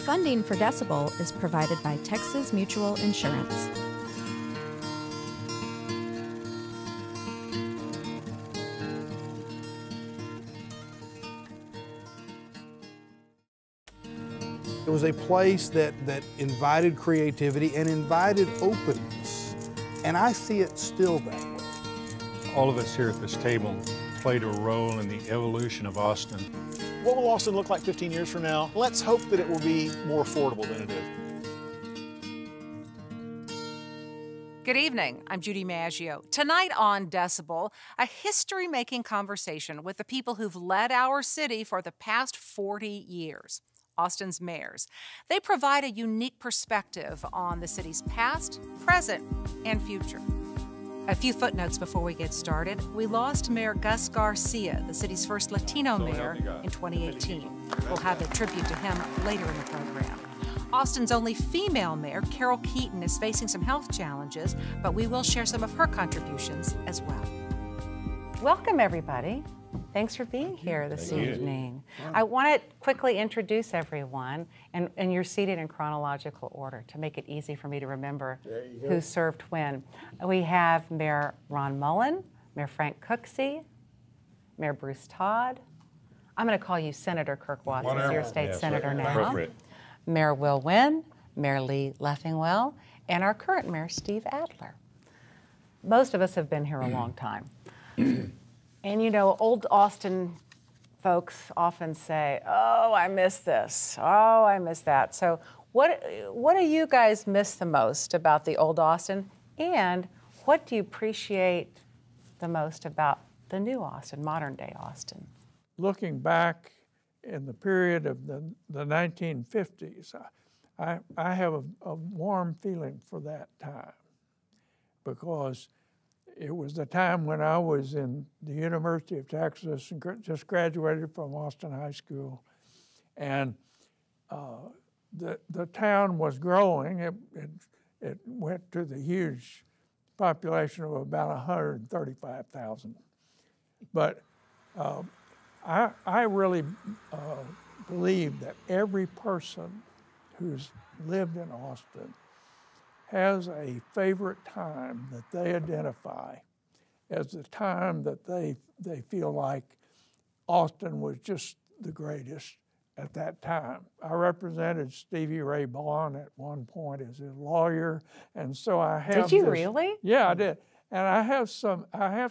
Funding for Decibel is provided by Texas Mutual Insurance. It was a place that invited creativity and invited openness, and I see it still that way. All of us here at this table played a role in the evolution of Austin. What will Austin look like 15 years from now? Let's hope that it will be more affordable than it is. Good evening, I'm Judy Maggio. Tonight on Decibel, a history-making conversation with the people who've led our city for the past 40 years. Austin's mayors. They provide a unique perspective on the city's past, present, and future. A few footnotes before we get started. We lost Mayor Gus Garcia, the city's first Latino mayor, in 2018. We'll have a tribute to him later in the program. Austin's only female mayor, Carol Keaton, is facing some health challenges, but we will share some of her contributions as well. Welcome, everybody. Thanks for being here this evening. I want to quickly introduce everyone, and you're seated in chronological order to make it easy for me to remember who served when. We have Mayor Ron Mullen, Mayor Frank Cooksey, Mayor Bruce Todd. I'm going to call you Senator Kirk Watson, you're a state senator now. Mayor Will Wynn, Mayor Lee Leffingwell, and our current mayor, Steve Adler. Most of us have been here a long time. And you know, old Austin folks often say, oh, I miss this, oh, I miss that. So what do you guys miss the most about the old Austin? And what do you appreciate the most about the new Austin, modern day Austin? Looking back in the period of the 1950s, I have a warm feeling for that time, because it was the time when I was in the University of Texas and just graduated from Austin High School, and the town was growing. It went to the huge population of about 135,000. But I really believe that every person who's lived in Austin has a favorite time that they identify as the time that they feel like Austin was just the greatest at that time. I represented Stevie Ray Vaughan at one point as a lawyer, and so I have. Did you really? Yeah, I did, and I have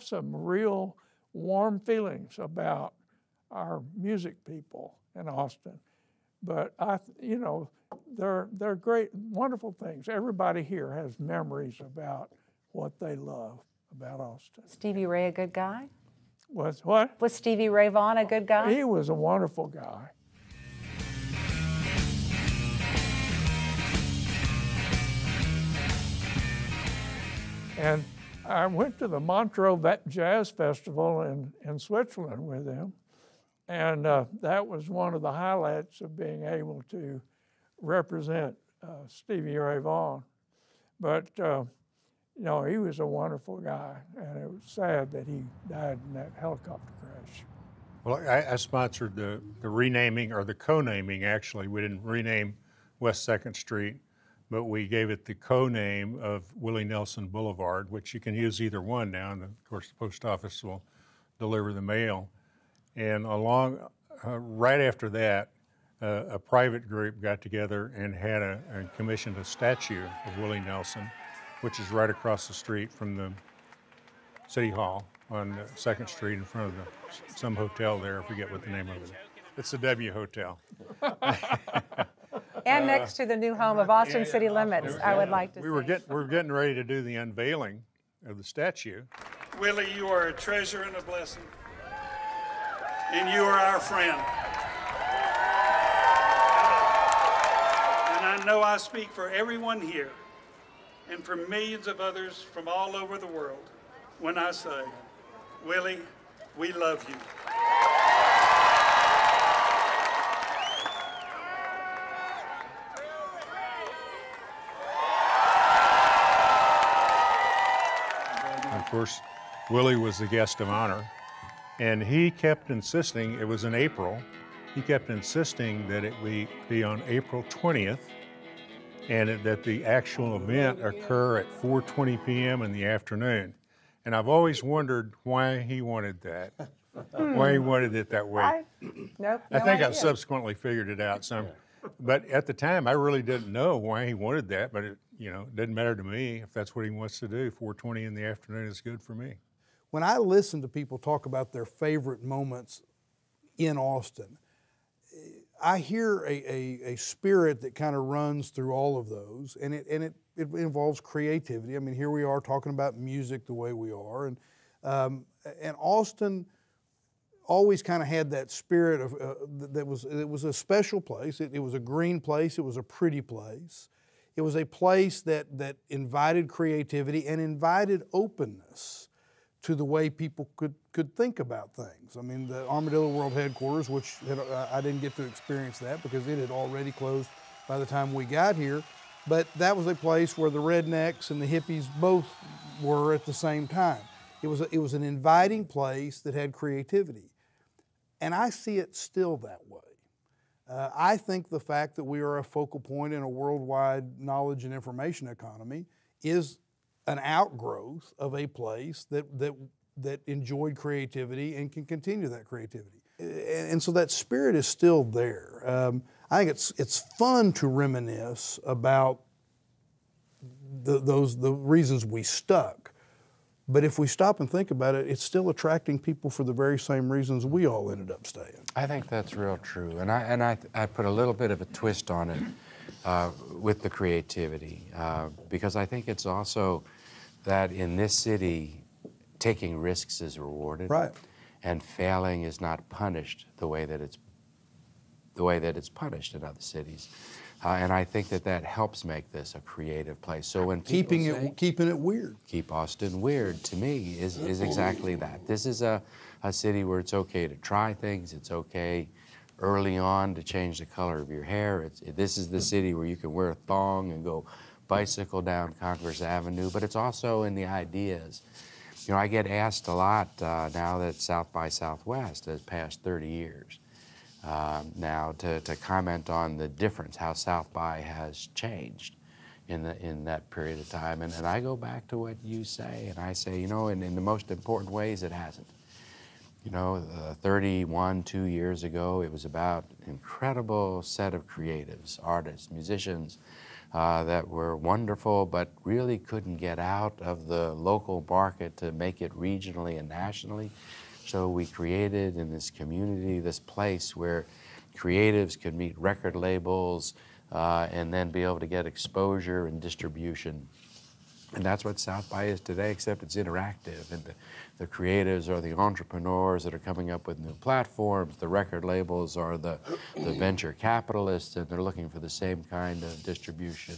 some real warm feelings about our music people in Austin. But you know, they're great, wonderful things. Everybody here has memories about what they love about Austin. Stevie Ray a good guy? Was what? Was Stevie Ray Vaughan a good guy? He was a wonderful guy. And I went to the Montreux Jazz Festival in Switzerland with him. And that was one of the highlights of being able to represent Stevie Ray Vaughan. But, you know, he was a wonderful guy, and it was sad that he died in that helicopter crash. Well, I sponsored the renaming, or the co-naming, actually. We didn't rename West 2nd Street, but we gave it the co-name of Willie Nelson Boulevard, which you can use either one now, and of course the post office will deliver the mail. And right after that, a private group got together and commissioned a statue of Willie Nelson, which is right across the street from the City Hall on 2nd Street in front of some hotel there. I forget what the name of it is. It's the W Hotel. And next to the new home of Austin City Limits, I would like to say. We were getting ready to do the unveiling of the statue. Willie, you are a treasure and a blessing. And you are our friend. And I know I speak for everyone here and for millions of others from all over the world when I say, Willie, we love you. Of course, Willie was the guest of honor. And he kept insisting, it was in April, he kept insisting that it be on April 20th and that the actual event occur at 4:20 p.m. in the afternoon. And I've always wondered why he wanted that, why he wanted it that way. I think I've subsequently figured it out some. But at the time, I really didn't know why he wanted that, but it doesn't matter to me. If that's what he wants to do, 4:20 in the afternoon is good for me. When I listen to people talk about their favorite moments in Austin, I hear a spirit that kind of runs through all of those, and it involves creativity. I mean, here we are talking about music the way we are, and Austin always kind of had that spirit of it was a special place. It was a green place. It was a pretty place. It was a place that invited creativity and invited openness to the way people could think about things. I mean, the Armadillo World Headquarters, which I didn't get to experience that because it had already closed by the time we got here, but that was a place where the rednecks and the hippies both were at the same time. It was an inviting place that had creativity, and I see it still that way. I think the fact that we are a focal point in a worldwide knowledge and information economy is an outgrowth of a place that enjoyed creativity and can continue that creativity. And so that spirit is still there. I think it's fun to reminisce about the reasons we stuck. But if we stop and think about it, it's still attracting people for the very same reasons we all ended up staying. I think that's real true. And I put a little bit of a twist on it with the creativity, because I think it's also that in this city, taking risks is rewarded, right, and failing is not punished the way that it's punished in other cities. And I think that helps make this a creative place. So when people keeping it weird, keep Austin weird, to me is exactly that. This is a city where it's okay to try things. It's okay early on to change the color of your hair. This is the city where you can wear a thong and go bicycle down Congress Avenue, but it's also in the ideas. You know, I get asked a lot now that South by Southwest has passed 30 years. Now to comment on the difference, how South by has changed in that period of time. And I go back to what you say, and I say, you know, in the most important ways, it hasn't. You know, 2 years ago, it was about an incredible set of creatives, artists, musicians that were wonderful, but really couldn't get out of the local market to make it regionally and nationally. So we created in this community this place where creatives could meet record labels and then be able to get exposure and distribution. And that's what South by is today, except it's interactive. And the creatives are the entrepreneurs that are coming up with new platforms. The record labels are the venture capitalists, and they're looking for the same kind of distribution.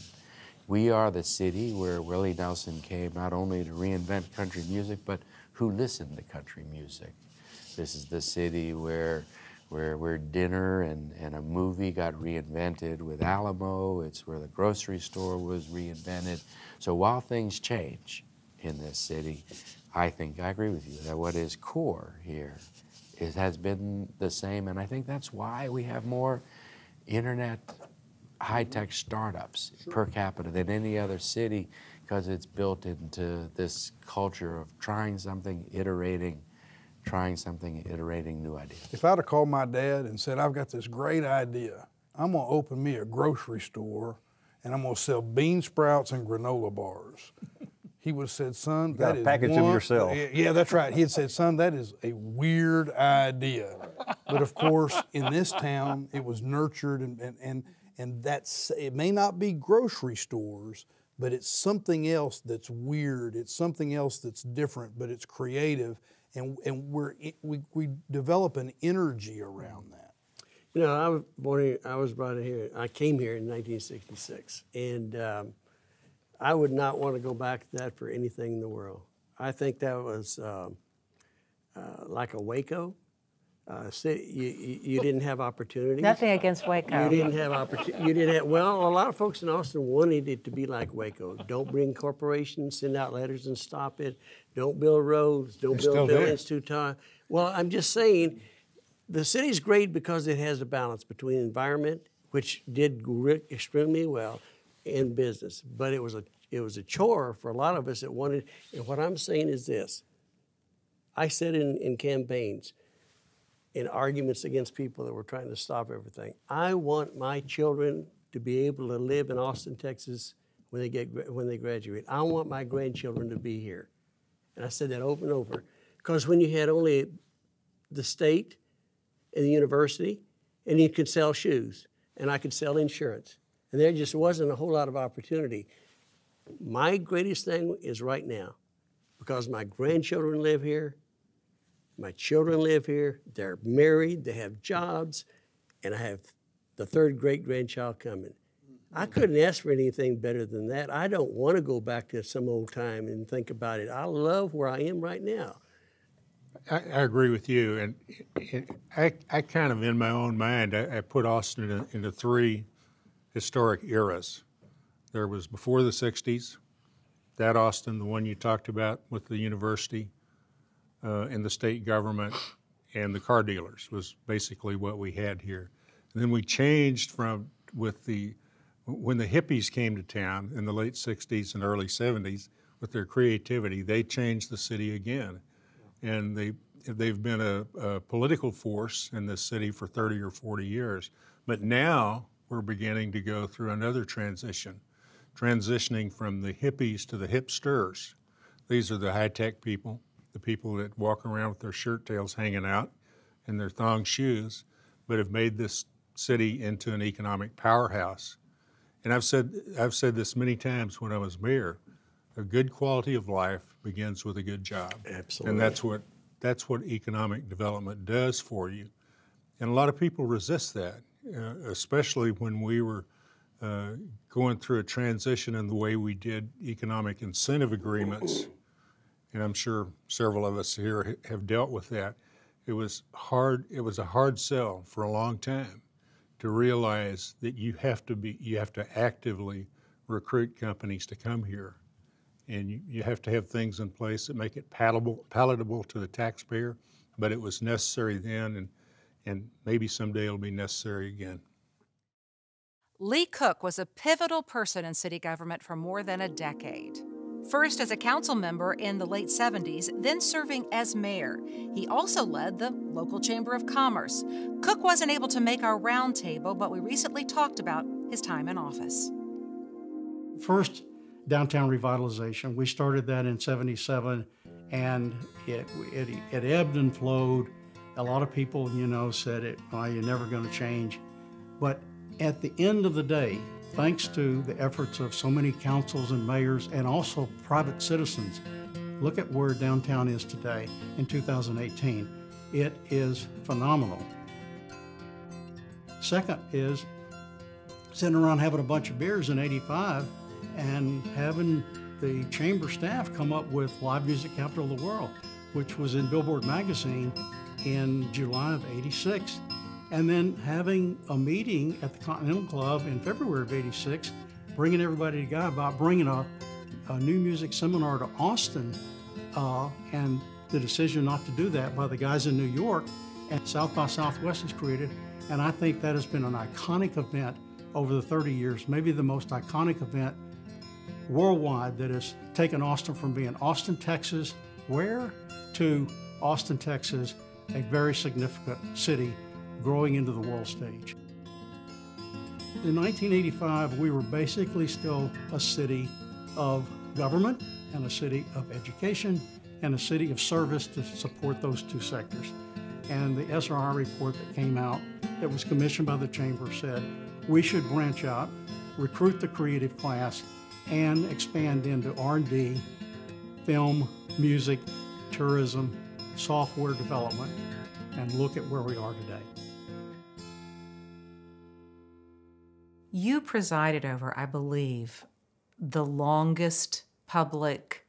We are the city where Willie Nelson came not only to reinvent country music, but who listened to country music. This is the city where dinner and a movie got reinvented with Alamo. It's where the grocery store was reinvented. So while things change in this city, I think I agree with you that what is core here has been the same, and I think that's why we have more internet high-tech startups per capita than any other city, because it's built into this culture of trying something, iterating new ideas. If I'd have called my dad and said, I've got this great idea, I'm gonna open me a grocery store and I'm gonna sell bean sprouts and granola bars, he would have said, son, that is package them yourself. Yeah, that's right. He had said, son, that is a weird idea. But of course, in this town, it was nurtured and that's, it may not be grocery stores, but it's something else that's weird. It's something else that's different, but it's creative, and we develop an energy around that. You know, I was brought here. I came here in 1966, and I would not want to go back to that for anything in the world. I think that was like a Waco. You didn't have opportunities. Nothing against Waco. You didn't have opportunity. You didn't have. Well, a lot of folks in Austin wanted it to be like Waco. Don't bring corporations, send out letters and stop it. Don't build roads. Don't build buildings too tall. Well, I'm just saying, The city's great because it has a balance between environment, which did extremely well, and business. But it was a chore for a lot of us that wanted, and what I'm saying is this. I said in campaigns, in arguments against people that were trying to stop everything, I want my children to be able to live in Austin, Texas when they graduate. I want my grandchildren to be here. And I said that over and over. Because when you had only the state and the university, and you could sell shoes, and I could sell insurance, and there just wasn't a whole lot of opportunity. My greatest thing is right now, because my grandchildren live here, my children live here, they're married, they have jobs, and I have the third great-grandchild coming. I couldn't ask for anything better than that. I don't want to go back to some old time and think about it. I love where I am right now. I agree with you, and I kind of, in my own mind, I put Austin into three historic eras. There was before the 60s, that Austin, the one you talked about with the university and the state government and the car dealers was basically what we had here. And then we changed from when the hippies came to town in the late 60s and early 70s with their creativity, they changed the city again. And they've been a political force in this city for 30 or 40 years. But now we're beginning to go through another transitioning from the hippies to the hipsters. These are the high-tech people, the people that walk around with their shirt tails hanging out and their thong shoes, but have made this city into an economic powerhouse. And I've said this many times when I was mayor, a good quality of life begins with a good job. Absolutely. And that's what economic development does for you. And a lot of people resist that, especially when we were going through a transition in the way we did economic incentive agreements. And I'm sure several of us here have dealt with that. It was a hard sell for a long time to realize that you have to actively recruit companies to come here. And you have to have things in place that make it palatable to the taxpayer, but it was necessary then, and maybe someday it'll be necessary again. Lee Cook was a pivotal person in city government for more than a decade. First as a council member in the late 70s, then serving as mayor. He also led the local Chamber of Commerce. Cook wasn't able to make our roundtable, but we recently talked about his time in office. First, downtown revitalization. We started that in '77, and it ebbed and flowed. A lot of people, said you're never going to change. But at the end of the day, thanks to the efforts of so many councils and mayors and also private citizens, look at where downtown is today in 2018. It is phenomenal. Second is sitting around having a bunch of beers in '85 and having the chamber staff come up with Live Music Capital of the World, which was in Billboard magazine in July of '86. And then having a meeting at the Continental Club in February of '86, bringing everybody together about bringing a new music seminar to Austin, and the decision not to do that by the guys in New York, and South by Southwest is created. And I think that has been an iconic event over the 30 years, maybe the most iconic event worldwide that has taken Austin from being Austin, Texas, to Austin, Texas, a very significant city growing into the world stage. In 1985, we were basically still a city of government and a city of education and a city of service to support those two sectors. And the SRI report that came out that was commissioned by the Chamber said we should branch out, recruit the creative class, and expand into R&D, film, music, tourism, software development, and look at where we are today. You presided over, I believe, the longest public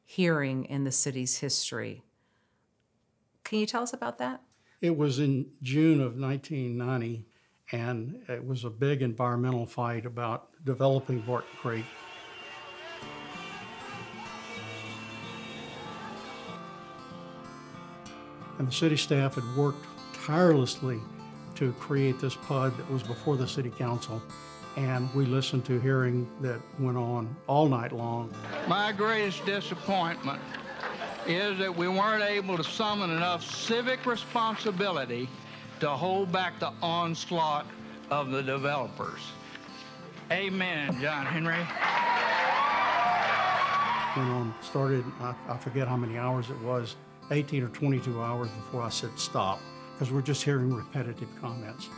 hearing in the city's history. Can you tell us about that? It was in June of 1990, and it was a big environmental fight about developing Barton Creek. And the city staff had worked tirelessly to create this PUD that was before the city council. And we listened to a hearing that went on all night long. My greatest disappointment is that we weren't able to summon enough civic responsibility to hold back the onslaught of the developers. Amen, John Henry. Went on, started, I forget how many hours it was, 18 or 22 hours before I said stop, because we're just hearing repetitive comments.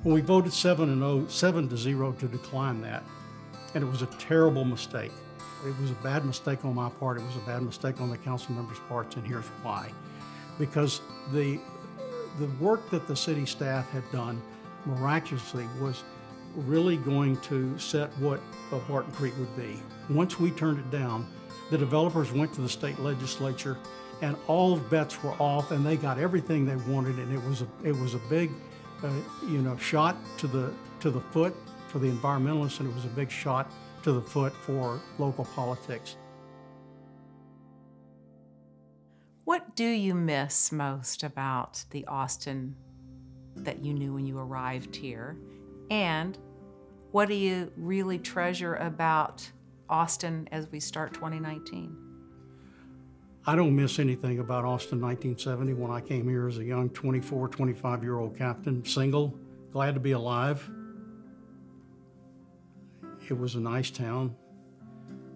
When we voted 7-0 to decline that, and it was a terrible mistake. It was a bad mistake on my part, it was a bad mistake on the council members' parts, and here's why. Because the work that the city staff had done miraculously was really going to set what Barton Creek would be. Once we turned it down, the developers went to the state legislature and all bets were off and they got everything they wanted, and it was a big shot to the foot for the environmentalists, and it was a big shot to the foot for local politics. What do you miss most about the Austin that you knew when you arrived here? And what do you really treasure about Austin as we start 2019? I don't miss anything about Austin 1970 when I came here as a young 24, 25-year-old captain, single, glad to be alive. It was a nice town,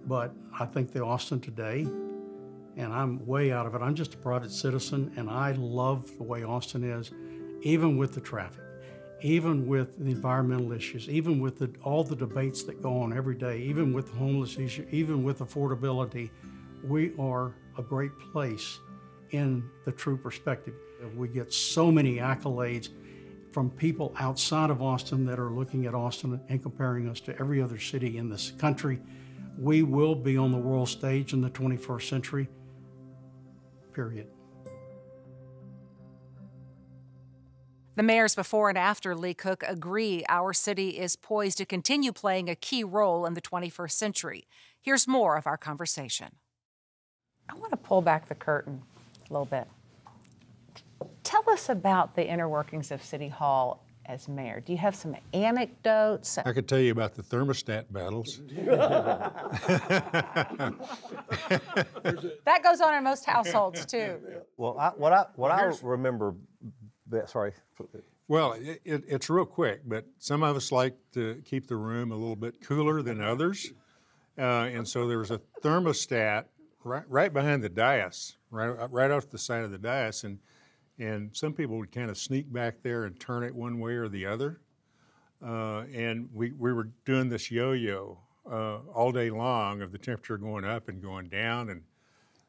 but I think the Austin today, and I'm way out of it, I'm just a private citizen, and I love the way Austin is, even with the traffic, even with the environmental issues, even with all the debates that go on every day, even with the homeless issue, even with affordability. We are a great place in the true perspective. We get so many accolades from people outside of Austin that are looking at Austin and comparing us to every other city in this country. We will be on the world stage in the 21st century, period. The mayors before and after Lee Cook agree our city is poised to continue playing a key role in the 21st century. Here's more of our conversation. I want to pull back the curtain a little bit. Tell us about the inner workings of City Hall as mayor. Do you have some anecdotes? I could tell you about the thermostat battles. That goes on in most households too. Well, what I remember, sorry. Well, it's real quick, but some of us like to keep the room a little bit cooler than others. And so there was a thermostat right behind the dais, right off the side of the dais, and some people would kind of sneak back there and turn it one way or the other. And we were doing this yo-yo all day long of the temperature going up and going down. And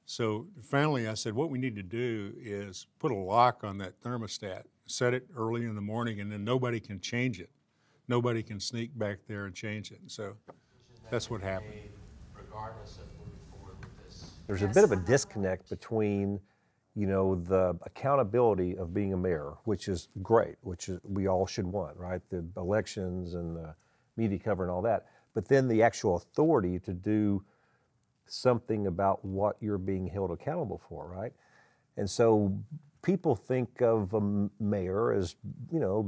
so finally I said, what we need to do is put a lock on that thermostat, set it early in the morning, and then nobody can change it. Nobody can sneak back there and change it. And so that's what happened. Regardless of moving forward with this. There's a bit of a disconnect between, the accountability of being a mayor, which is great, which is we all should want, right? The elections and the media cover and all that, but then the actual authority to do something about what you're being held accountable for, right? And so people think of a mayor as,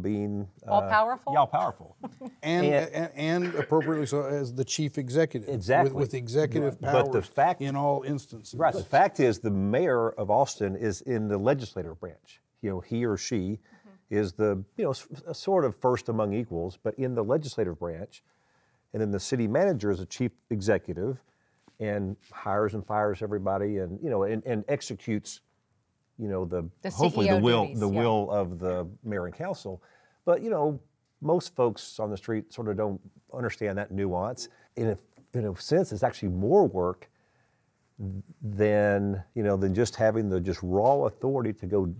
being all-powerful? Yeah, all-powerful. and appropriately so as the chief executive. Exactly. With executive powers but the fact, in all instances. Right, the fact is the mayor of Austin is in the legislative branch. He or she is the, sort of first among equals, but in the legislative branch. And then the city manager is a chief executive and hires and fires everybody and, and executes hopefully the will duties, will of the mayor and council. But most folks on the street sort of don't understand that nuance. In a sense, it's actually more work than just having the just raw authority to go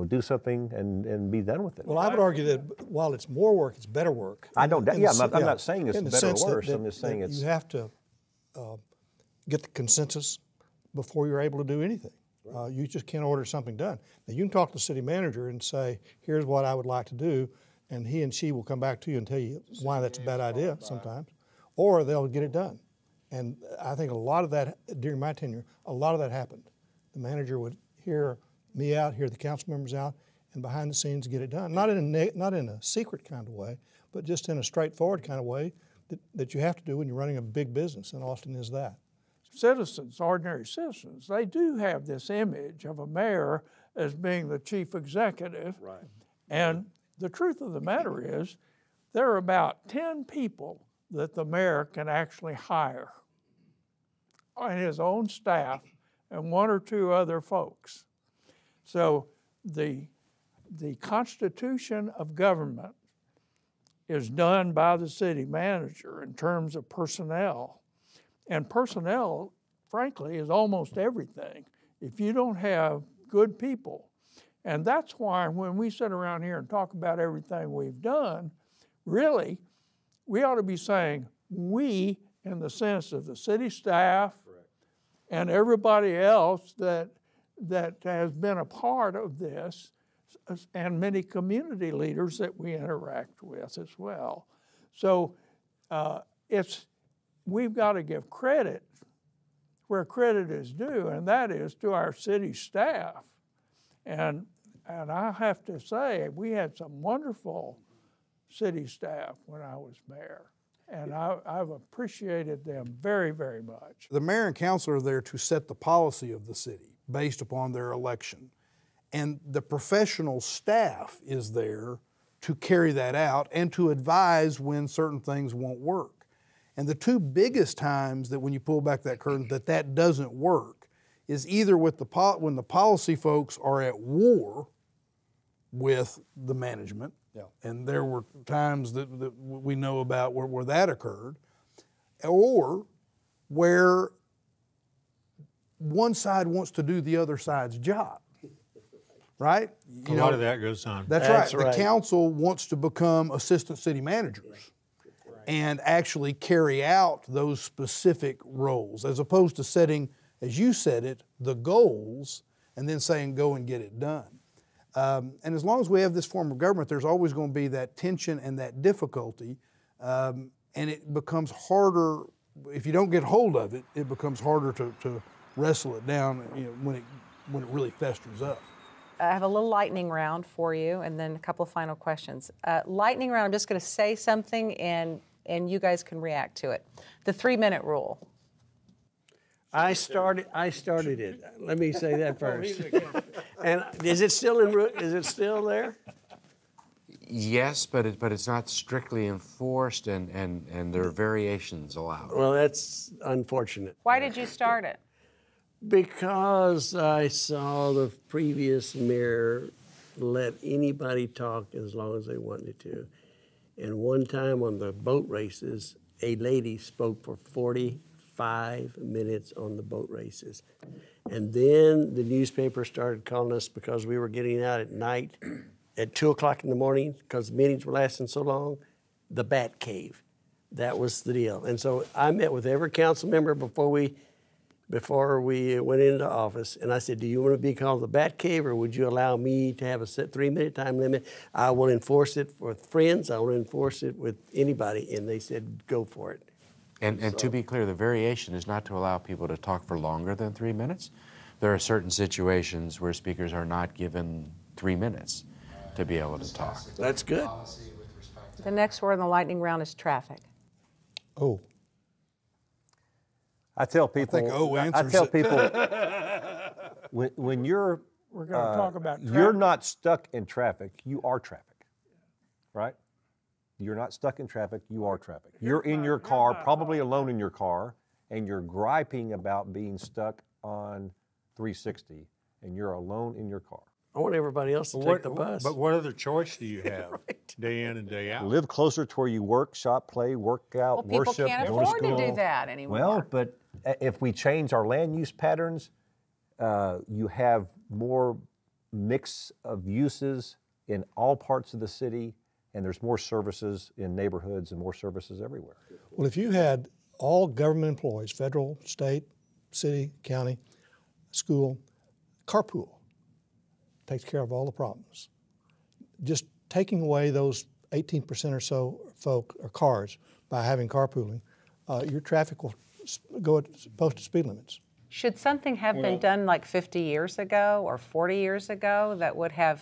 do something and be done with it. Well, I would argue that while it's more work, it's better work. I don't. I'm not saying it's better or worse. I'm just saying it's. You have to get the consensus before you're able to do anything. You just can't order something done. Now, you can talk to the city manager and say, here's what I would like to do, and he and she will come back to you and tell you why that's a bad idea sometimes, or they'll get it done. And I think a lot of that, during my tenure, a lot of that happened. The manager would hear me out, hear the council members out, and behind the scenes get it done. Not in a secret kind of way, but just in a straightforward kind of way that you have to do when you're running a big business, and Austin is that. Citizens, ordinary citizens, they do have this image of a mayor as being the chief executive. Right. And the truth of the matter is, there are about 10 people that the mayor can actually hire on his own staff and 1 or 2 other folks. So the constitution of government is done by the city manager in terms of personnel. And personnel, frankly, is almost everything if you don't have good people. And that's why when we sit around here and talk about everything we've done, really, we ought to be saying we in the sense of the city staff and everybody else that has been a part of this, and many community leaders that we interact with as well. So we've got to give credit where credit is due, and that is to our city staff. And I have to say, we had some wonderful city staff when I was mayor, and I've appreciated them very, very much. The mayor and council are there to set the policy of the city based upon their election. And the professional staff is there to carry that out and to advise when certain things won't work. And the 2 biggest times that when you pull back that curtain that doesn't work is either with when the policy folks are at war with the management, and there were times that we know about where that occurred, or where one side wants to do the other side's job. Right? A lot of that goes on. That's right. The council wants to become assistant city managers and actually carry out those specific roles, as opposed to setting, as you said it, the goals and then saying go and get it done. And as long as we have this form of government, there's always going to be that tension and that difficulty, and it becomes harder, if you don't get hold of it, it becomes harder to wrestle it down when it really festers up. I have a little lightning round for you, and then a couple of final questions. Lightning round, I'm just going to say something, and you guys can react to it. The 3-minute rule. I started it. Let me say that first. And is it still there? Yes, but it's not strictly enforced, and there are variations allowed. Well, that's unfortunate. Why did you start it? Because I saw the previous mayor let anybody talk as long as they wanted to. And one time on the boat races, a lady spoke for 45 minutes on the boat races. And then the newspaper started calling us because we were getting out at night at 2 o'clock in the morning because the meetings were lasting so long, the Bat Cave. That was the deal. And so I met with every council member before we went into office, and I said, do you want to be called the Bat Cave, or would you allow me to have a set 3-minute time limit? I will enforce it with friends. I will enforce it with anybody. And they said, go for it. And to be clear, the variation is not to allow people to talk for longer than 3 minutes. There are certain situations where speakers are not given 3 minutes to be able to talk. That's good. The next word in the lightning round is traffic. Oh. I tell people. When you're We're going to talk about traffic. You're not stuck in traffic. You are traffic, right? You're not stuck in traffic. You are traffic. You're in your car, probably alone in your car, and you're griping about being stuck on 360, and you're alone in your car. I want everybody else to take the bus. But what other choice do you have day in and day out? Live closer to where you work, shop, play, work out, Well, worship, people can't go to afford to school. do that anymore. Well, but if we change our land use patterns, you have more mix of uses in all parts of the city, and there's more services in neighborhoods and more services everywhere. Well, if you had all government employees, federal, state, city, county, school, carpool, takes care of all the problems. Just taking away those 18% or so folk or cars by having carpooling, your traffic will go at posted speed limits. Should something have been done like 50 years ago or 40 years ago that would have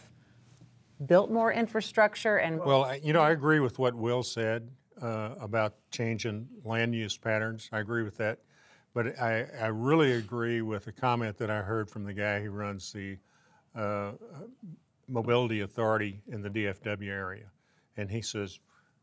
built more infrastructure and... Well, I agree with what Will said about changing land use patterns. I agree with that. But I really agree with a comment that I heard from the guy who runs the Mobility Authority in the DFW area. And he says,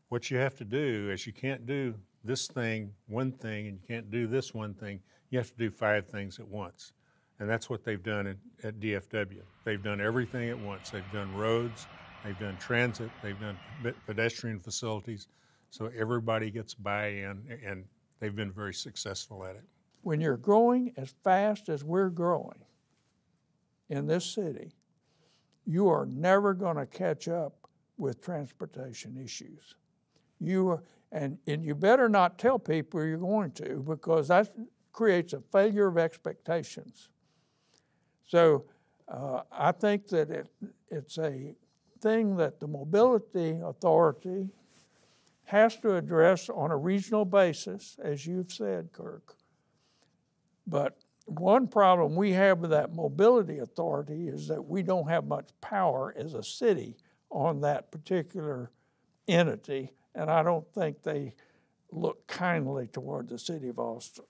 what you have to do is you can't do this thing, one thing, and you can't do this one thing. You have to do 5 things at once. And that's what they've done at DFW. They've done everything at once. They've done roads, they've done transit, they've done pedestrian facilities. So everybody gets buy-in, and they've been very successful at it. When you're growing as fast as we're growing in this city, you are never going to catch up with transportation issues. And you better not tell people you're going to, because that creates a failure of expectations. So I think that it's a thing that the Mobility Authority has to address on a regional basis, as you've said, Kirk. But one problem we have with that Mobility Authority is that we don't have much power as a city on that particular entity, and I don't think they look kindly toward the city of Austin.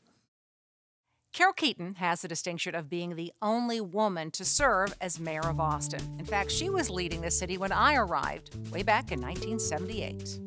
Carol Keaton has the distinction of being the only woman to serve as mayor of Austin. In fact, she was leading the city when I arrived way back in 1978.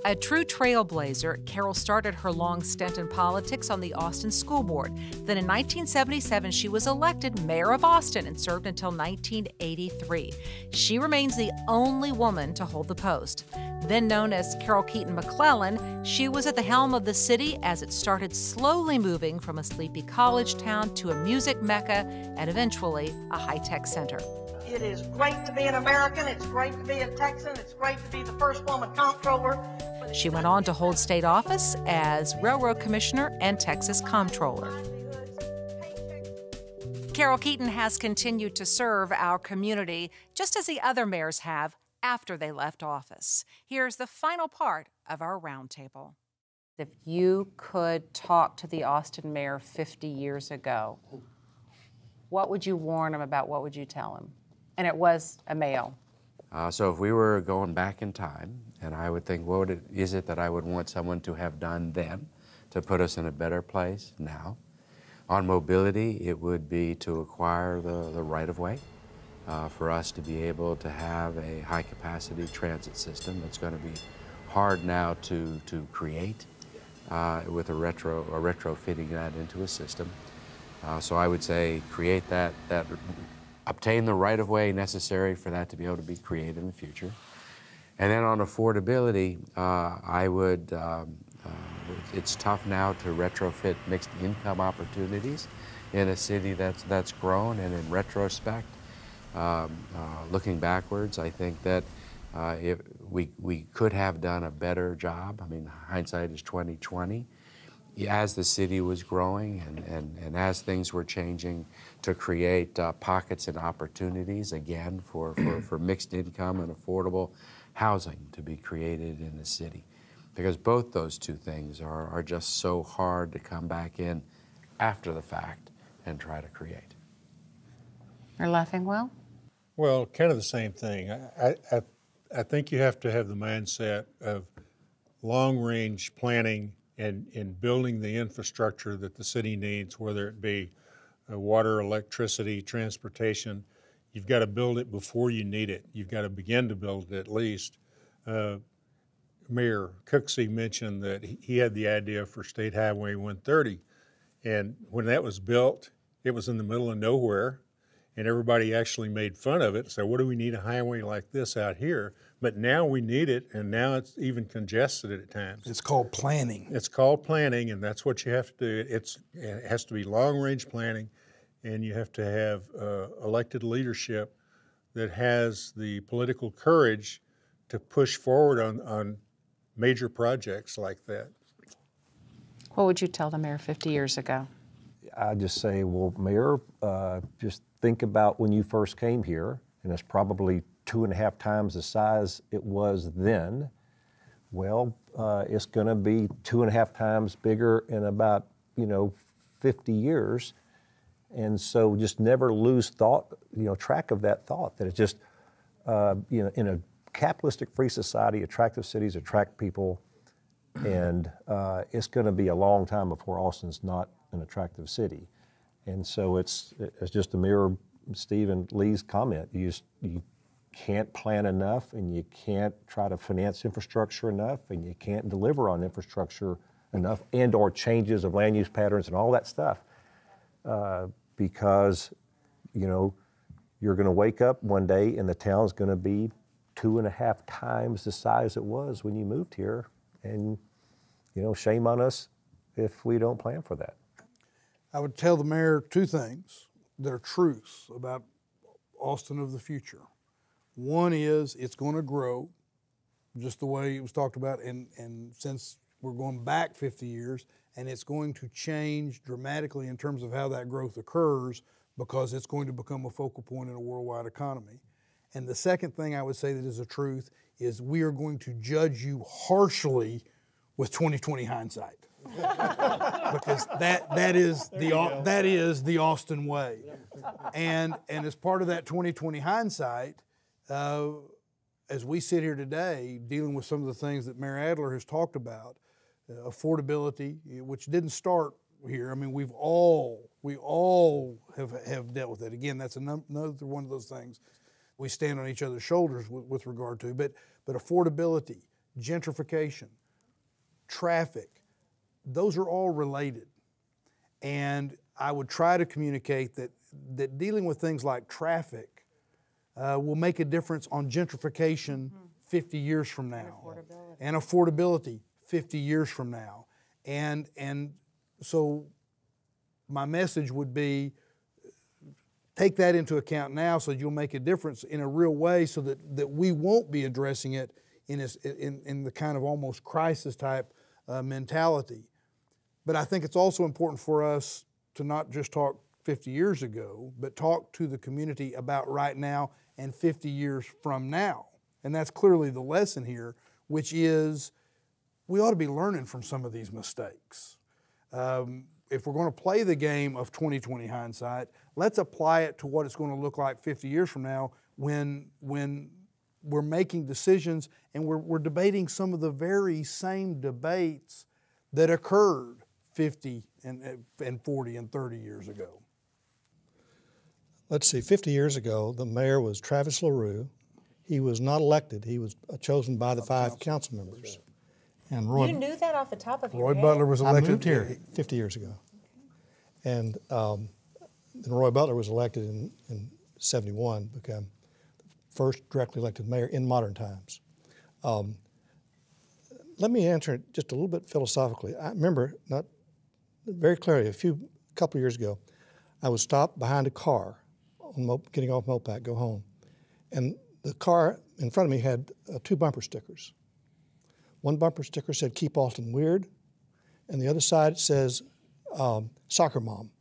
A true trailblazer, Carol started her long stint in politics on the Austin School Board. Then in 1977, she was elected mayor of Austin and served until 1983. She remains the only woman to hold the post. Then known as Carol Keaton McClellan, she was at the helm of the city as it started slowly moving from a sleepy college town to a music mecca and eventually a high-tech center. It is great to be an American, it's great to be a Texan, it's great to be the first woman comptroller. She went on to hold state office as Railroad Commissioner and Texas Comptroller. Carol Keaton has continued to serve our community just as the other mayors have after they left office. Here's the final part of our roundtable. If you could talk to the Austin mayor 50 years ago, what would you warn him about? What would you tell him? And it was a male. So if we were going back in time, and I would think, what is it that I would want someone to have done then to put us in a better place now? On mobility, it would be to acquire the right-of-way for us to be able to have a high-capacity transit system that's going to be hard now to create with retrofitting that into a system. So I would say create that obtain the right-of-way necessary for that to be able to be created in the future. And then on affordability, it's tough now to retrofit mixed income opportunities in a city that's grown, and in retrospect, looking backwards, I think that we could have done a better job. I mean, hindsight is 20/20. As the city was growing and as things were changing, to create pockets and opportunities, again, for mixed income and affordable housing to be created in the city. Because both those two things are just so hard to come back in after the fact and try to create. You're laughing, Will? Well, kind of the same thing. I think you have to have the mindset of long-range planning and building the infrastructure that the city needs, whether it be water, electricity, transportation. You've got to build it before you need it. You've got to begin to build it at least. Mayor Cooksey mentioned that he had the idea for State Highway 130. And when that was built, it was in the middle of nowhere, and everybody actually made fun of it. So what do we need a highway like this out here? But now we need it, and now it's even congested at times. It's called planning. It's called planning, and that's what you have to do. It has to be long-range planning, and you have to have elected leadership that has the political courage to push forward on major projects like that. What would you tell the mayor 50 years ago? I'd just say, well, Mayor, just think about when you first came here, and it's probably 2.5 times the size it was then. Well, it's going to be 2.5 times bigger in about 50 years, and so just never lose track of that thought, that it's just in a capitalistic free society, attractive cities attract people, and it's going to be a long time before Austin's not an attractive city. And so it's just to mirror Steve and Lee's comment. You can't plan enough, and you can't try to finance infrastructure enough, and you can't deliver on infrastructure enough, and or changes of land use patterns and all that stuff, because you're going to wake up one day and the town's going to be 2.5 times the size it was when you moved here, and shame on us if we don't plan for that. I would tell the mayor two things that are truths about Austin of the future. One is it's going to grow just the way it was talked about, and since we're going back 50 years, and it's going to change dramatically in terms of how that growth occurs, because it's going to become a focal point in a worldwide economy. And the second thing I would say that is a truth is we are going to judge you harshly with 20/20 hindsight. Because that is the Austin way. And as part of that 20/20 hindsight, as we sit here today dealing with some of the things that Mayor Adler has talked about, affordability, which didn't start here. I mean, we all have dealt with it. Again, that's another one of those things we stand on each other's shoulders with regard to. But affordability, gentrification, traffic, those are all related. And I would try to communicate that dealing with things like traffic will make a difference on gentrification 50 years from now. And affordability 50 years from now. And so my message would be, take that into account now so that you'll make a difference in a real way, so that we won't be addressing it in the kind of almost crisis type mentality. But I think it's also important for us to not just talk 50 years ago, but talk to the community about right now and 50 years from now. And that's clearly the lesson here, which is we ought to be learning from some of these mistakes. If we're going to play the game of 20/20 hindsight, let's apply it to what it's going to look like 50 years from now when we're making decisions and we're debating some of the very same debates that occurred 50 and 40 and 30 years ago. Let's see, 50 years ago, the mayor was Travis LaRue. He was not elected. He was chosen by the 5 council members. And You knew that off the top of your Roy head? Butler was elected. I moved here 50 years ago. And then Roy Butler was elected in 71, became the first directly elected mayor in modern times. Let me answer it just a little bit philosophically. I remember not very clearly a couple years ago, I was stopped behind a car on getting off Mopac, go home. And the car in front of me had 2 bumper stickers. One bumper sticker said, "Keep Austin Weird," and the other side says, "Soccer Mom."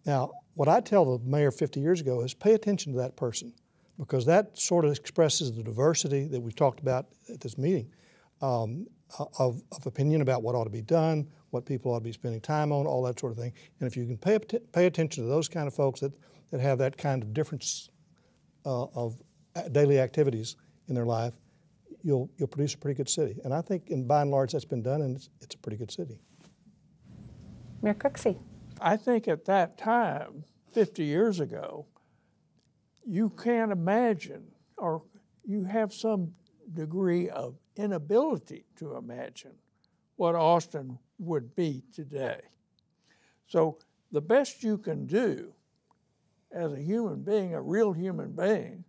Now, what I tell the mayor 50 years ago is pay attention to that person, because that sort of expresses the diversity that we talked about at this meeting of opinion about what ought to be done, what people ought to be spending time on, all that sort of thing. And if you can pay attention to those kind of folks that have that kind of difference of daily activities in their life, you'll produce a pretty good city. And I think, by and large, that's been done, and it's a pretty good city. Mayor Cooksey. I think at that time, 50 years ago, you can't imagine, or you have some degree of inability to imagine what Austin would be today. So the best you can do as a human being, a real human being,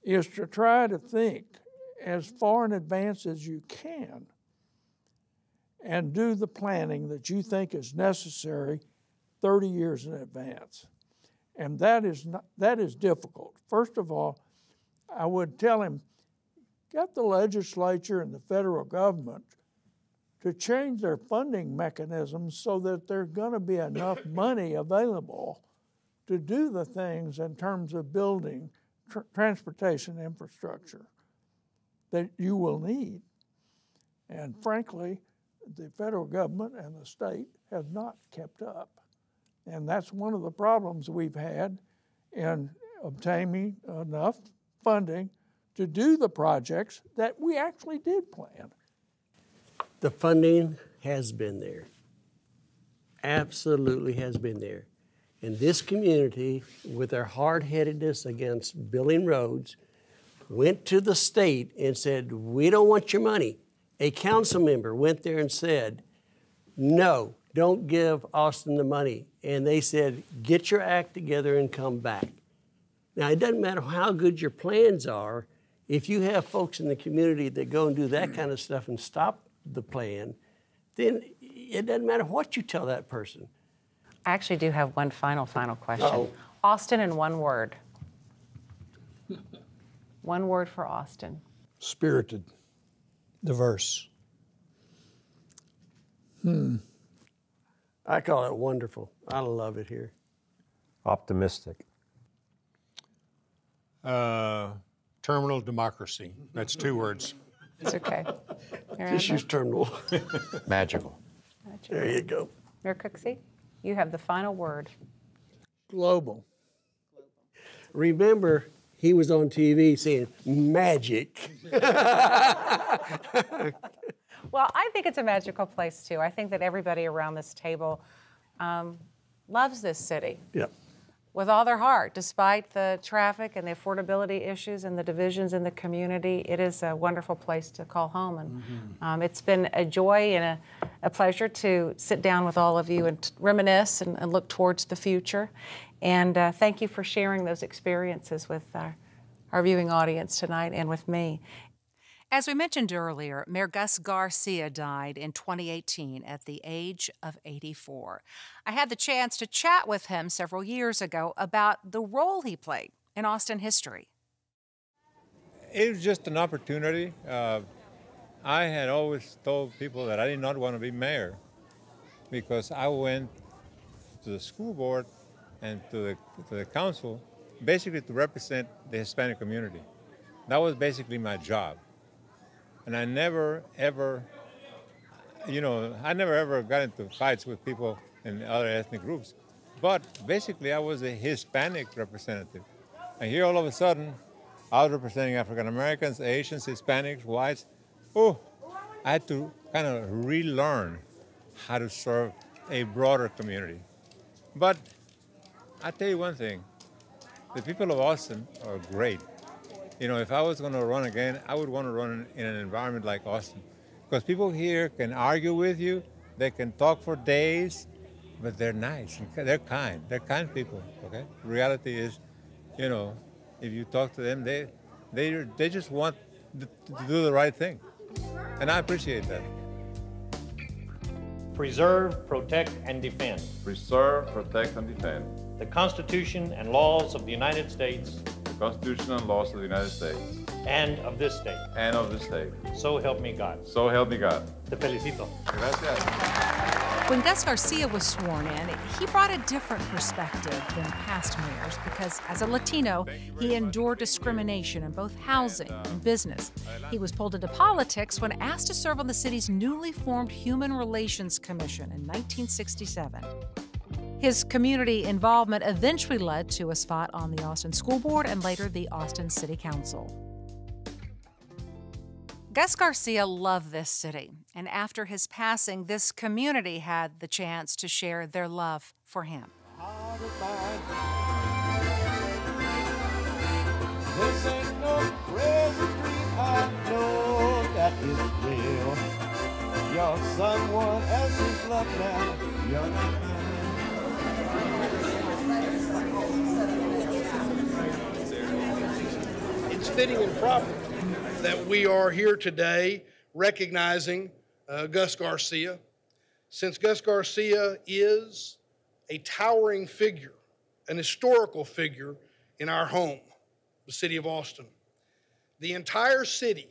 is to try to think as far in advance as you can and do the planning that you think is necessary 30 years in advance. And that is difficult. First of all, I would tell him, get the legislature and the federal government to change their funding mechanisms so that there's going to be enough money available to do the things in terms of building transportation infrastructure that you will need. And frankly, the federal government and the state have not kept up. And that's one of the problems we've had in obtaining enough funding to do the projects that we actually did plan. The funding has been there. Absolutely has been there. And this community, with their hard-headedness against building roads, went to the state and said, we don't want your money. A council member went there and said, no, don't give Austin the money. And they said, get your act together and come back. Now, it doesn't matter how good your plans are. If you have folks in the community that go and do that kind of stuff and stop the plan, then it doesn't matter what you tell that person. I actually do have one final question. Uh-oh. Austin in one word. One word for Austin. Spirited. Diverse. I call it wonderful. I love it here. Optimistic. Terminal democracy. That's 2 words. It's okay. Just use terminal. Magical. There you go. Mayor Cooksey, you have the final word. Global. Remember, he was on TV saying magic. Well, I think it's a magical place, too. I think that everybody around this table loves this city. Yep. With all their heart, despite the traffic and the affordability issues and the divisions in the community. It is a wonderful place to call home. And it's been a joy and a pleasure to sit down with all of you and reminisce and look towards the future. And thank you for sharing those experiences with our viewing audience tonight and with me. As we mentioned earlier, Mayor Gus Garcia died in 2018 at the age of 84. I had the chance to chat with him several years ago about the role he played in Austin history. It was just an opportunity. I had always told people that I did not want to be mayor because I went to the school board and to the council basically to represent the Hispanic community. That was basically my job. And I never, ever, got into fights with people in other ethnic groups. But basically, I was a Hispanic representative. And here, all of a sudden, I was representing African Americans, Asians, Hispanics, whites. Oh, I had to kind of relearn how to serve a broader community. But I'll tell you one thing. The people of Austin are great. If I was going to run again, I would want to run in an environment like Austin. Because people here can argue with you, they can talk for days, but they're nice, and they're kind. They're kind people, okay? Reality is, if you talk to them, they just want to do the right thing. And I appreciate that. Preserve, protect, and defend. Preserve, protect, and defend. The Constitution and laws of the United States. The Constitution and laws of the United States. And of this state. And of this state. So help me God. So help me God. Te felicito. Gracias. When Gus Garcia was sworn in, he brought a different perspective than past mayors because as a Latino, he endured discrimination in both housing and business. He was pulled into politics when asked to serve on the city's newly formed Human Relations Commission in 1967. His community involvement eventually led to a spot on the Austin School Board and later the Austin City Council. Gus Garcia loved this city, and after his passing, this community had the chance to share their love for him. This ain't no crazy dream, I know that it's real. You're someone else's love now, you're not mine. It's fitting and proper that we are here today recognizing Gus Garcia, since Gus Garcia is a towering figure, an historical figure in our home, the city of Austin. The entire city,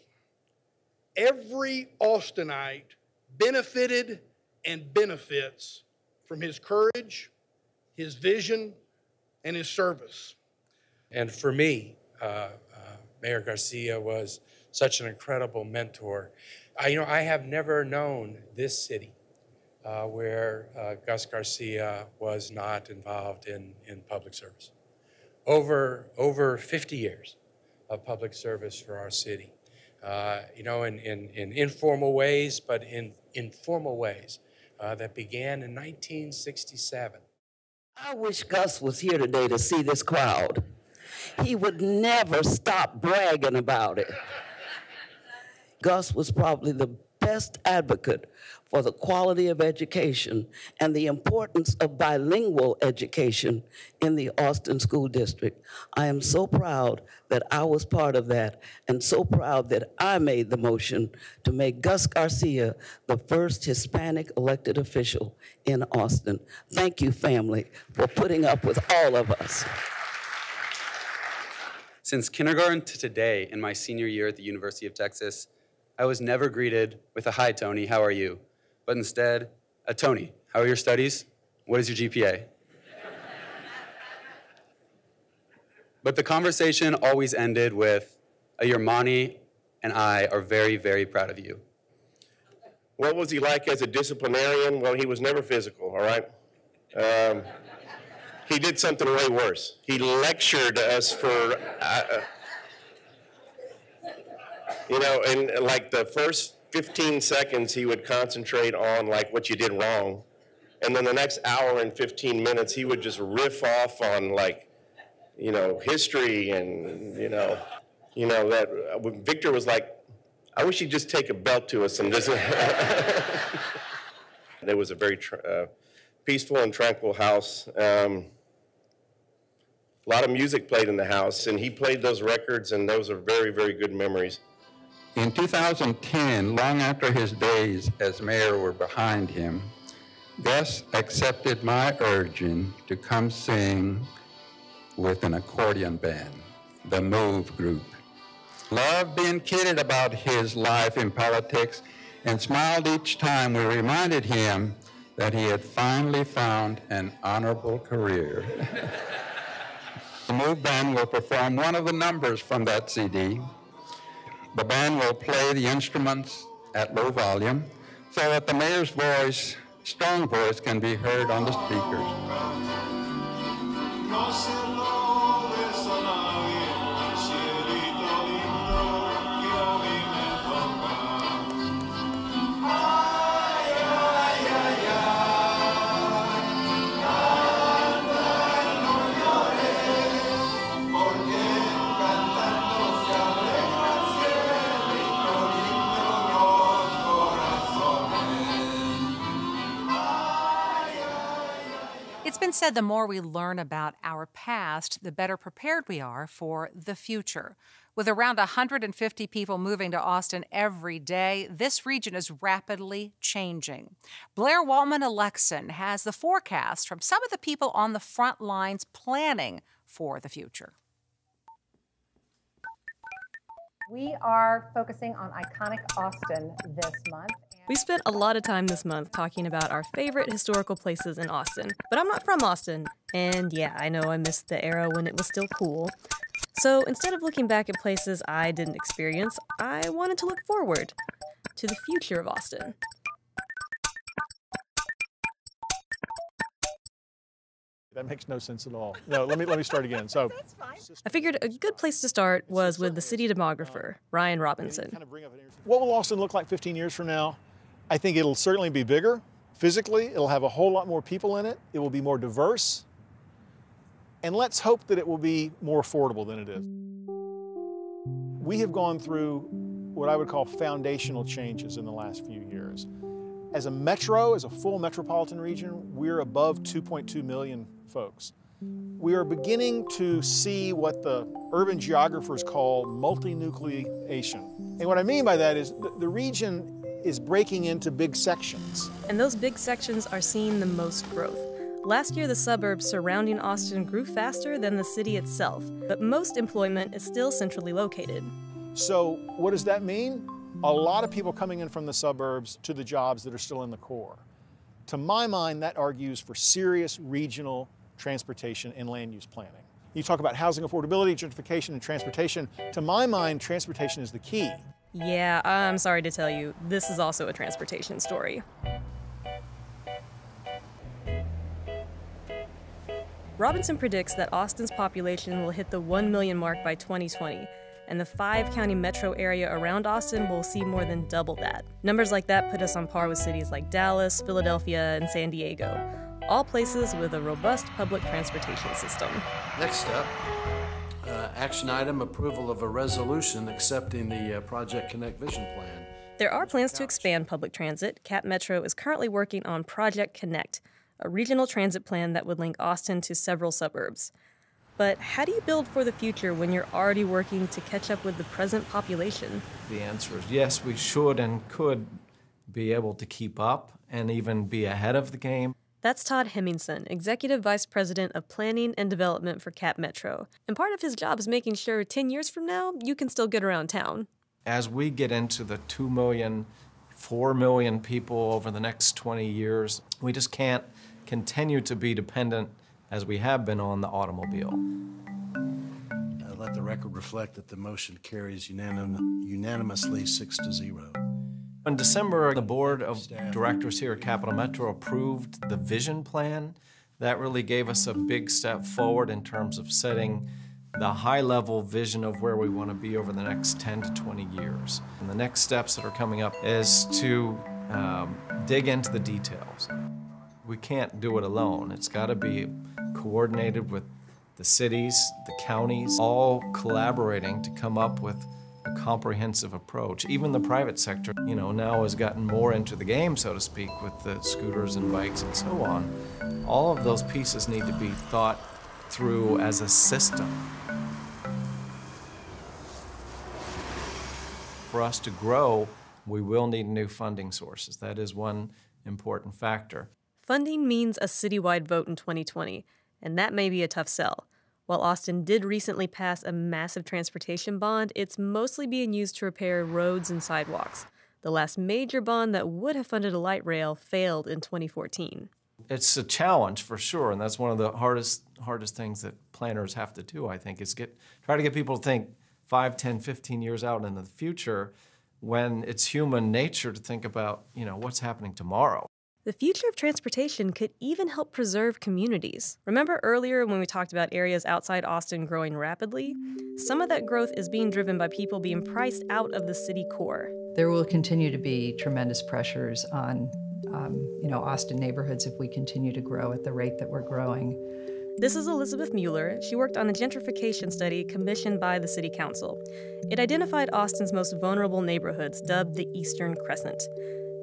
every Austinite benefited and benefits from his courage, his vision, and his service. And for me, Mayor Garcia was such an incredible mentor. I have never known this city where Gus Garcia was not involved in public service. Over 50 years, of public service for our city. You know, in informal ways, but in formal ways that began in 1967. I wish Gus was here today to see this crowd. He would never stop bragging about it. Gus was probably the best advocate for the quality of education and the importance of bilingual education in the Austin School District. I am so proud that I was part of that, and so proud that I made the motion to make Gus Garcia the first Hispanic elected official in Austin. Thank you, family, for putting up with all of us. Since kindergarten to today, in my senior year at the University of Texas, I was never greeted with a "Hi, Tony, how are you?" but instead, a "Tony, how are your studies? What is your GPA?" But the conversation always ended with, "Your Monty and I are very, very proud of you." What was he like as a disciplinarian? Well, he was never physical, all right? He did something way worse. He lectured us for, you know, and like the first 15 seconds, he would concentrate on like what you did wrong. And then the next hour and 15 minutes, he would just riff off on like, you know, history and, you know that Victor was like, I wish he'd just take a belt to us and just. It was a very peaceful and tranquil house. A lot of music played in the house, and he played those records, and those are very, very good memories. In 2010, long after his days as mayor were behind him, Gus accepted my urging to come sing with an accordion band, the Move Group. Loved being kidded about his life in politics and smiled each time we reminded him that he had finally found an honorable career. The Move Band will perform one of the numbers from that CD. The band will play the instruments at low volume so that the mayor's voice, strong voice, can be heard on the speakers. It's been said the more we learn about our past, the better prepared we are for the future. With around 150 people moving to Austin every day, this region is rapidly changing. Blair Waltman-Alexson has the forecast from some of the people on the front lines planning for the future. We are focusing on iconic Austin this month. We spent a lot of time this month talking about our favorite historical places in Austin, but I'm not from Austin, and yeah, I know I missed the era when it was still cool. So instead of looking back at places I didn't experience, I wanted to look forward to the future of Austin. That makes no sense at all. No, let me start again. So, I figured a good place to start was with the city demographer, Ryan Robinson. What will Austin look like 15 years from now? I think it'll certainly be bigger. Physically, it'll have a whole lot more people in it. It will be more diverse. And let's hope that it will be more affordable than it is. We have gone through what I would call foundational changes in the last few years. As a metro, as a full metropolitan region, we're above 2.2 million folks. We are beginning to see what the urban geographers call multinucleation. And what I mean by that is the region is breaking into big sections. And those big sections are seeing the most growth. Last year, the suburbs surrounding Austin grew faster than the city itself, but most employment is still centrally located. So what does that mean? A lot of people coming in from the suburbs to the jobs that are still in the core. To my mind, that argues for serious regional transportation and land use planning. You talk about housing affordability, gentrification, and transportation. To my mind, transportation is the key. Yeah, I'm sorry to tell you, this is also a transportation story. Robinson predicts that Austin's population will hit the 1 million mark by 2020, and the 5-county metro area around Austin will see more than double that. Numbers like that put us on par with cities like Dallas, Philadelphia, and San Diego, all places with a robust public transportation system. Next step, action item, approval of a resolution accepting the Project Connect Vision Plan. There are plans to expand public transit. Cap Metro is currently working on Project Connect, a regional transit plan that would link Austin to several suburbs. But how do you build for the future when you're already working to catch up with the present population? The answer is yes, we should and could be able to keep up and even be ahead of the game. That's Todd Hemmingson, Executive Vice President of Planning and Development for Cap Metro. And part of his job is making sure 10 years from now, you can still get around town. As we get into the 2 million, 4 million people over the next 20 years, we just can't continue to be dependent, as we have been, on the automobile. Let the record reflect that the motion carries unanimously 6-0. In December, the board of directors here at Capital Metro approved the vision plan. That really gave us a big step forward in terms of setting the high-level vision of where we want to be over the next 10 to 20 years. And the next steps that are coming up is to dig into the details. We can't do it alone. It's got to be coordinated with the cities, the counties, all collaborating to come up with a comprehensive approach. Even the private sector, now has gotten more into the game, so to speak, with the scooters and bikes and so on. All of those pieces need to be thought through as a system. For us to grow, we will need new funding sources. That is one important factor. Funding means a citywide vote in 2020, and that may be a tough sell. While Austin did recently pass a massive transportation bond, it's mostly being used to repair roads and sidewalks. The last major bond that would have funded a light rail failed in 2014. It's a challenge for sure, and that's one of the hardest things that planners have to do, I think, is try to get people to think 5, 10, 15 years out into the future when it's human nature to think about, what's happening tomorrow. The future of transportation could even help preserve communities. Remember earlier when we talked about areas outside Austin growing rapidly? Some of that growth is being driven by people being priced out of the city core. There will continue to be tremendous pressures on Austin neighborhoods if we continue to grow at the rate that we're growing. This is Elizabeth Mueller. She worked on a gentrification study commissioned by the City Council. It identified Austin's most vulnerable neighborhoods, dubbed the Eastern Crescent.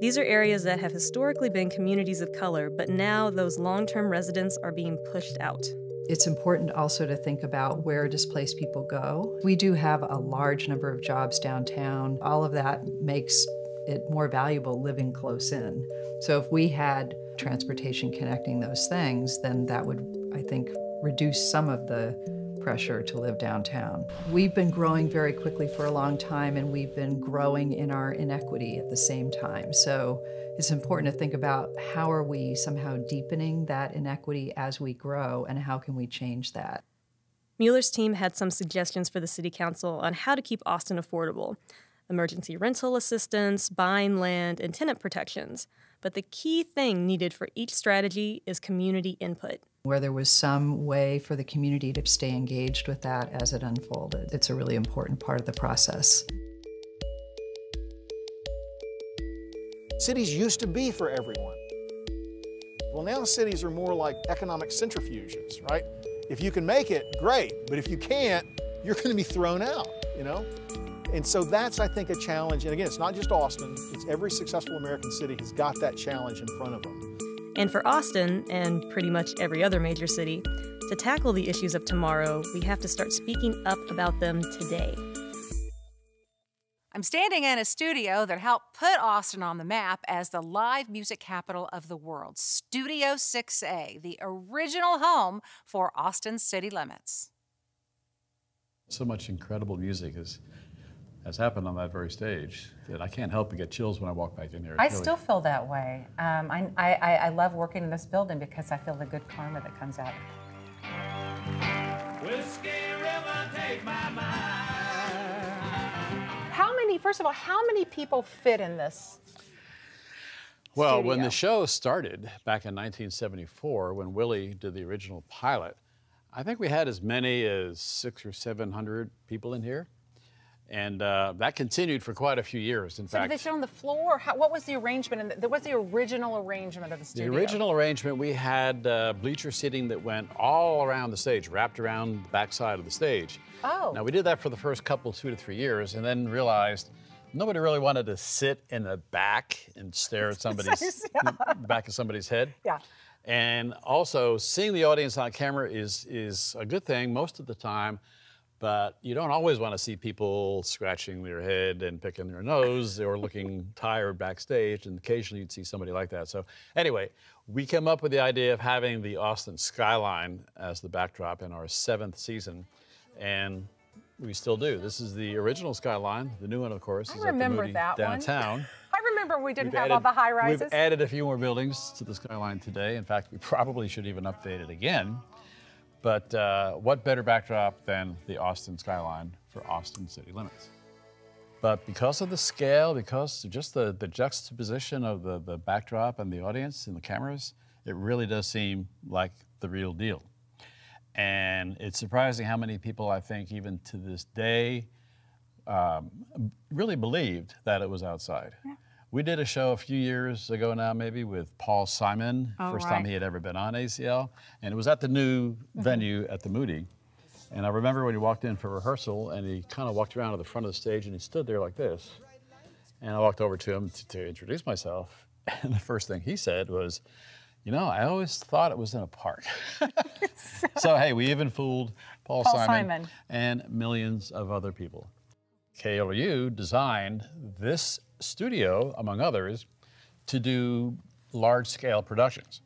These are areas that have historically been communities of color, but now those long-term residents are being pushed out. It's important also to think about where displaced people go. We do have a large number of jobs downtown. All of that makes it more valuable living close in. So if we had transportation connecting those things, then that would, I think, reduce some of the pressure to live downtown. We've been growing very quickly for a long time, and we've been growing in our inequity at the same time. So it's important to think about how are we somehow deepening that inequity as we grow, and how can we change that? Mueller's team had some suggestions for the City Council on how to keep Austin affordable: emergency rental assistance, buying land, and tenant protections. But the key thing needed for each strategy is community input. Where there was some way for the community to stay engaged with that as it unfolded. It's a really important part of the process. Cities used to be for everyone. Well, now cities are more like economic centrifuges, right? If you can make it, great, but if you can't, you're going to be thrown out, And so that's, I think, a challenge. And again, it's not just Austin, it's every successful American city has got that challenge in front of them. And for Austin, and pretty much every other major city, to tackle the issues of tomorrow, we have to start speaking up about them today. I'm standing in a studio that helped put Austin on the map as the live music capital of the world, Studio 6A, the original home for Austin's City Limits. So much incredible music has happened on that very stage that I can't help but get chills when I walk back in here. I still feel that way. I love working in this building because I feel the good karma that comes out of it. Whiskey River, take my mind. First of all, how many people fit in this Well, studio? when the show started back in 1974, when Willie did the original pilot, I think we had as many as 600 or 700 people in here. And that continued for quite a few years. In So fact, did they sit on the floor? What was the arrangement? And what was the original arrangement of the studio? the original arrangement, we had bleacher seating that went all around the stage, wrapped around the backside of the stage. Oh. Now, we did that for the first couple, 2 to 3 years, and then realized nobody really wanted to sit in the back and stare at somebody's back of somebody's head. Yeah. And also, seeing the audience on camera is a good thing most of the time, but you don't always want to see people scratching their head and picking their nose or looking tired backstage, and occasionally you'd see somebody like that. So anyway, we came up with the idea of having the Austin skyline as the backdrop in our 7th season, and we still do. This is the original skyline. The new one, of course, is at the Moody downtown. I remember we didn't have all the high rises. We've added a few more buildings to the skyline today. In fact, we probably should even update it again. But what better backdrop than the Austin skyline for Austin city limits? But because of the scale, because of just the juxtaposition of the backdrop and the audience and the cameras, it really does seem like the real deal. And it's surprising how many people, I think, even to this day, really believed that it was outside. Yeah. We did a show a few years ago now, maybe, with Paul Simon, first time he had ever been on ACL, and it was at the new venue at the Moody. And I remember when he walked in for rehearsal, and he kind of walked around to the front of the stage, and he stood there like this. And I walked over to him to introduce myself, and the first thing he said was, "You know, I always thought it was in a park." So, hey, we even fooled Paul Simon and millions of other people. KLU designed this studio, among others, to do large-scale productions.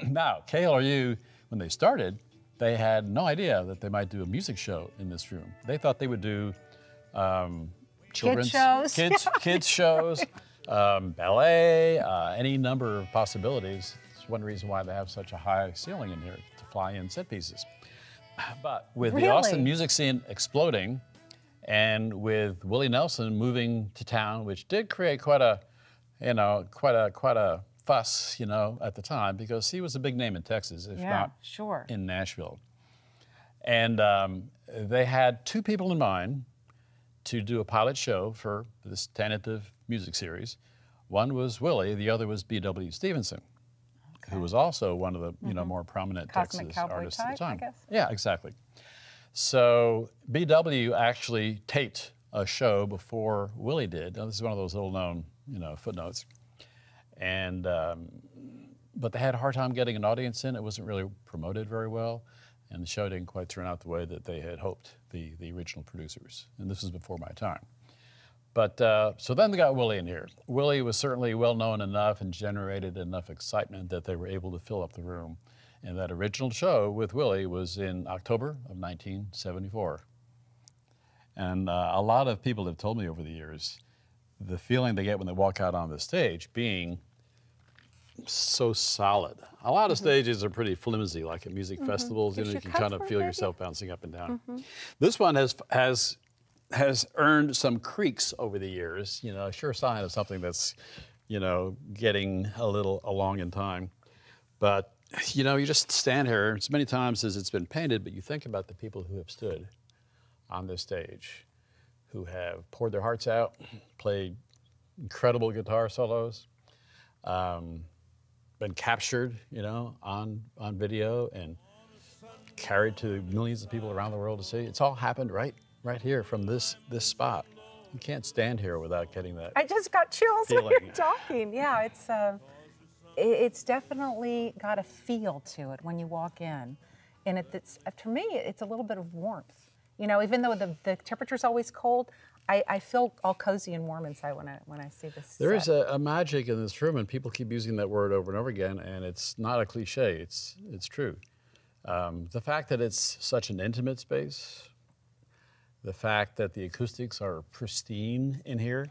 Now, KLU, when they started, they had no idea that they might do a music show in this room. They thought they would do children's kids shows, ballet, any number of possibilities. It's one reason why they have such a high ceiling in here, to fly in set pieces. But with the Austin music scene exploding, and with Willie Nelson moving to town, which did create quite a fuss, at the time, because he was a big name in Texas, if not in Nashville. And they had 2 people in mind to do a pilot show for this tentative music series. One was Willie, the other was B.W. Stevenson, who was also one of the more prominent Texas artists at the time. I guess. Yeah, exactly. So BW actually taped a show before Willie did. Now, this is one of those little known, footnotes. And but they had a hard time getting an audience in. It wasn't really promoted very well, and the show didn't quite turn out the way that they had hoped, the original producers. And this was before my time. But so then they got Willie in here. Willie was certainly well known enough and generated enough excitement that they were able to fill up the room. And that original show with Willie was in October of 1974. And a lot of people have told me over the years, the feeling they get when they walk out on the stage being so solid. A lot of stages are pretty flimsy, like at music festivals, you can kind of feel yourself bouncing up and down. This one has earned some creaks over the years, a sure sign of something that's, getting a little along in time. But you just stand here as many times as it's been painted, but you think about the people who have stood on this stage, who have poured their hearts out, played incredible guitar solos, been captured, on video and carried to millions of people around the world to see. It's all happened right here from this spot. You can't stand here without getting that. I just got chills feeling. When you're talking. Yeah, it's definitely got a feel to it when you walk in. And it's to me, it's a little bit of warmth. Even though the temperature's always cold, I feel all cozy and warm inside when I see this. There is a magic in this room, and people keep using that word over and over again, and it's not a cliche, it's true. The fact that it's such an intimate space, the fact that the acoustics are pristine in here,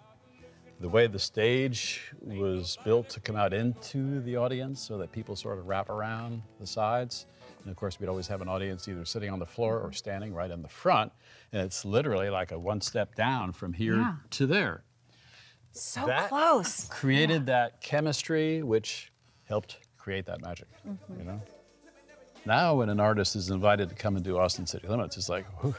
the way the stage was built to come out into the audience so that people sort of wrap around the sides. And of course, we'd always have an audience either sitting on the floor or standing right in the front. And it's literally like a one step down from here to there. So close. Created that chemistry, which helped create that magic, Now when an artist is invited to come and do Austin City Limits, it's like, whew,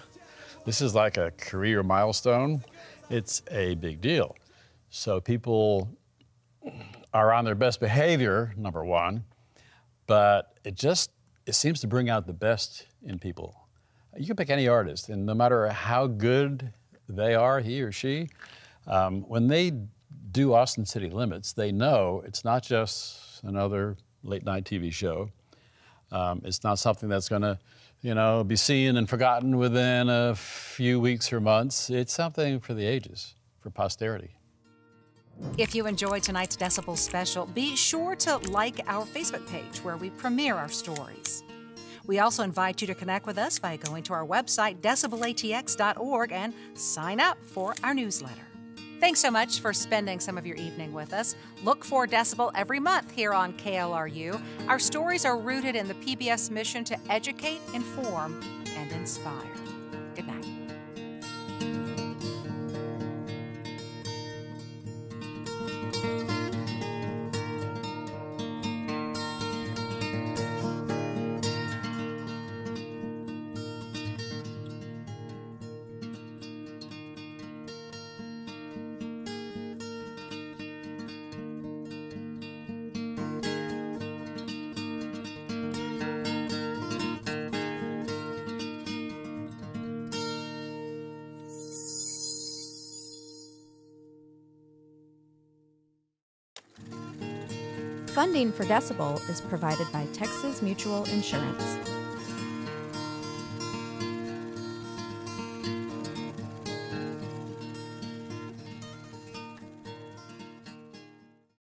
This is like a career milestone. It's a big deal. So people are on their best behavior, number one, but it seems to bring out the best in people. You can pick any artist, and no matter how good they are, he or she, when they do Austin City Limits, they know it's not just another late night TV show. It's not something that's gonna, be seen and forgotten within a few weeks or months. It's something for the ages, for posterity. If you enjoyed tonight's Decibel special, be sure to like our Facebook page where we premiere our stories. We also invite you to connect with us by going to our website, decibelatx.org, and sign up for our newsletter. Thanks so much for spending some of your evening with us. Look for Decibel every month here on KLRU. Our stories are rooted in the PBS mission to educate, inform, and inspire. Good night. Funding for Decibel is provided by Texas Mutual Insurance.